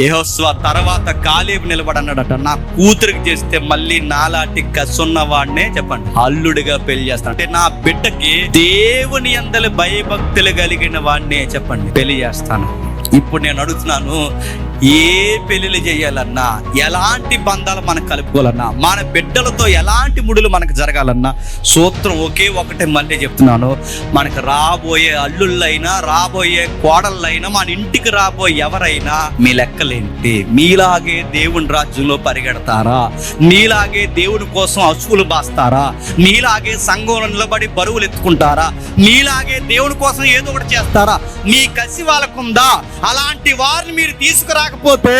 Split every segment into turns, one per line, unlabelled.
యెహోషువ తర్వాత కాలేబు నిలబడన్నాడట, నా కూతురికి చేస్తే మళ్ళీ నాలాంటి కసున్న వాడినే చెప్పండి అల్లుడిగా పెళ్లి చేస్తాను. అంటే నా బిడ్డకి దేవుని యందలి భయభక్తులు కలిగిన వాడినే చెప్పండి పెళ్లి చేస్తాను. ఇప్పుడు నేను అడుగుతున్నాను, ఏ పెళ్లిళ్ళు చేయాలన్నా, ఎలాంటి బంధాలు మనకు కలుపుకోవాలన్నా, మన బిడ్డలతో ఎలాంటి ముడులు మనకు జరగాలన్నా సూత్రం ఒకే ఒకటే మళ్ళీ చెప్తున్నాను. మనకు రాబోయే అల్లుళ్ళైనా, రాబోయే కోడళ్ళైనా, మన ఇంటికి రాబోయే ఎవరైనా మీ లెక్కలేంటి? మీలాగే దేవుని రాజ్యంలో పరిగెడతారా? మీలాగే దేవుని కోసం అసువులు బాస్తారా? మీలాగే సంఘంలో నిలబడి బరువులు ఎత్తుకుంటారా? మీలాగే దేవుని కోసం ఏదో ఒకటి చేస్తారా? మీ కసి వాళ్ళకుందా? అలాంటి వారిని మీరు తీసుకురాకపోతే,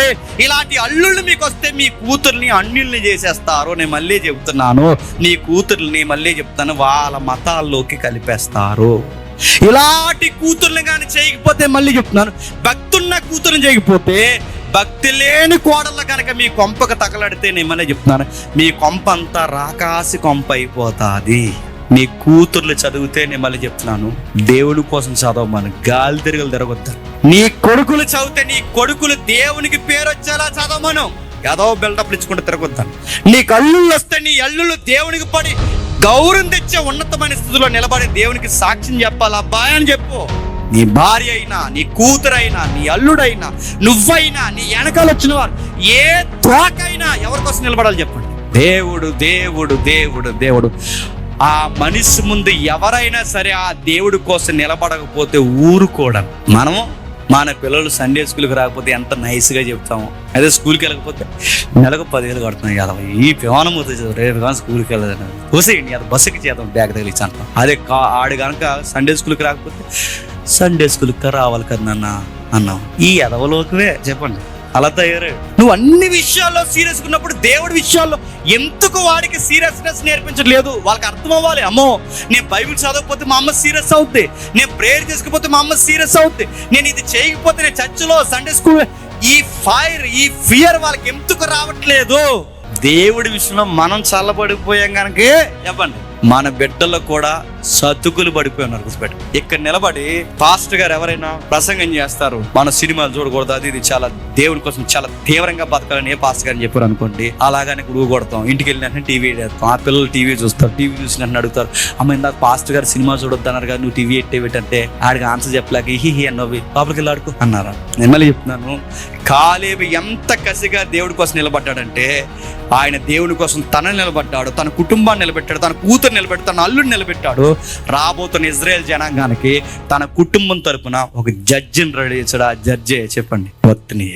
ఇలాంటి అల్లుళ్ళు మీకు వస్తే మీ కూతుర్ని అన్యుల్ని చేసేస్తారు. నేను మళ్ళీ చెప్తున్నాను, నీ కూతుర్ని మళ్ళీ చెప్తాను, వాళ్ళ మతాల్లోకి కలిపేస్తారు. ఇలాంటి కూతుర్ని కానీ చేయకపోతే, మళ్ళీ చెప్తున్నాను, భక్తున్న కూతుర్ని చేయకపోతే, భక్తి లేని కోడళ్ళ కనుక మీ కొంపకు తగలడితే, నేను మళ్ళీ చెప్తున్నాను, మీ కొంప అంతా రాకాసి కొంప అయిపోతుంది. నీ కూతుర్లు చదివితే, నేను మళ్ళీ చెప్తున్నాను, దేవుడి కోసం చదవమని, గాలి తిరుగులు తిరగొద్దు. నీ కొడుకులు చదివితే, నీ కొడుకులు దేవునికి పేరు వచ్చేలా చదవమను. ఏదో బిల్డప్లు ఇచ్చుకుంటూ తిరగొద్దాను. నీకు అల్లుళ్ళు వస్తే, నీ అల్లుళ్ళు దేవునికి పడి గౌరవం తెచ్చే ఉన్నతమైన స్థితిలో నిలబడి దేవునికి సాక్ష్యం చెప్పాలి. అబ్బాయి అని చెప్పు. నీ భార్య అయినా, నీ కూతురైనా, నీ అల్లుడైనా, నువ్వైనా, నీ వెనకాల వచ్చిన వారు ఏ తోకైనా ఎవరి కోసం నిలబడాలి చెప్పండి. దేవుడు దేవుడు దేవుడు దేవుడు. ఆ మనిషి ముందు ఎవరైనా సరే ఆ దేవుడి కోసం నిలబడకపోతే ఊరుకోవడం. మనము మన పిల్లలు సండే స్కూల్కి రాకపోతే ఎంత నైస్గా చెప్తాము. అదే స్కూల్కి వెళ్ళకపోతే నెలకు 10,000 కడుతున్నాయి కదా, ఈ పివానం అవుతుంది, రేపు కానీ స్కూల్కి వెళ్ళదని చూసేయండి, అది బస్సుకి చేద్దాం బ్యాగ్ తగిలిచ్చి అంటాం. అదే ఆడు కనుక సండే స్కూల్కి రాకపోతే, సండే స్కూల్కి రావాలి కదా నాన్న అన్నాం. ఈ ఎదవలోకివే చెప్పండి అలా తయారు. నువ్వు అన్ని విషయాల్లో సీరియస్గా ఉన్నప్పుడు దేవుడి విషయాల్లో ఎందుకు వాడికి సీరియస్నెస్ నేర్పించట్లేదు? వాళ్ళకి అర్థం అవ్వాలి. అమ్మో, నేను బైబిల్ చదవకపోతే మా అమ్మ సీరియస్ అవుద్ది, నేను ప్రేయర్ చేసుకోకపోతే మా అమ్మ సీరియస్ అవుద్ది, నేను ఇది చేయకపోతే, నేను చర్చిలో సండే స్కూల్, ఈ ఫైర్, ఈ ఫియర్ వాళ్ళకి ఎందుకు రావట్లేదు? దేవుడి విషయంలో మనం చల్లబడిపోయాం కనుక చెప్పండి, మన బిడ్డల్లో కూడా సతుకులు పడిపోయి ఉన్నారు. గుర్తుపెట్టు. ఇక్కడ నిలబడి పాస్టర్ గారు ఎవరైనా ప్రసంగం చేస్తారు, మన సినిమాలు చూడకూడదు, అది ఇది చాలా దేవుని కోసం చాలా తీవ్రంగా బతకాలని ఏ పాస్టర్ గారిని చెప్పారు అనుకోండి, అలాగని గుడుగు కొడతాం. ఇంటికి వెళ్ళినట్టు టీవీ వేస్తాం. ఆ పిల్లలు టీవీ చూస్తారు, టీవీ చూసినట్టు అడుగుతారు, అమ్మ ఇందాక పాస్టర్ గారు సినిమా చూడొద్దు అన్నారు కదా, నువ్వు టీవీ ఎట్టేవిటంటే ఆడికి ఆన్సర్ చెప్పలేక హి అన్నవి లోపలికి వెళ్ళి ఆడుకో అన్నారా? నేను మళ్ళీ చెప్తున్నాను, కాలేబు ఎంత కసిగా దేవుడి కోసం నిలబడ్డాడంటే, ఆయన దేవుని కోసం తనని నిలబడ్డాడు, తన కుటుంబాన్ని నిలబెట్టాడు, తన కూతురు నిలబెట్టాడు, తన అల్లుడిని నిలబెట్టాడు. రాబోతున్న ఇజ్రాయేల్ జనాంగానికి తన కుటుంబం తరపున ఒక జడ్జిని రెడీ చేశాడు. ఆ జడ్జే చెప్పండి ఒత్తిని.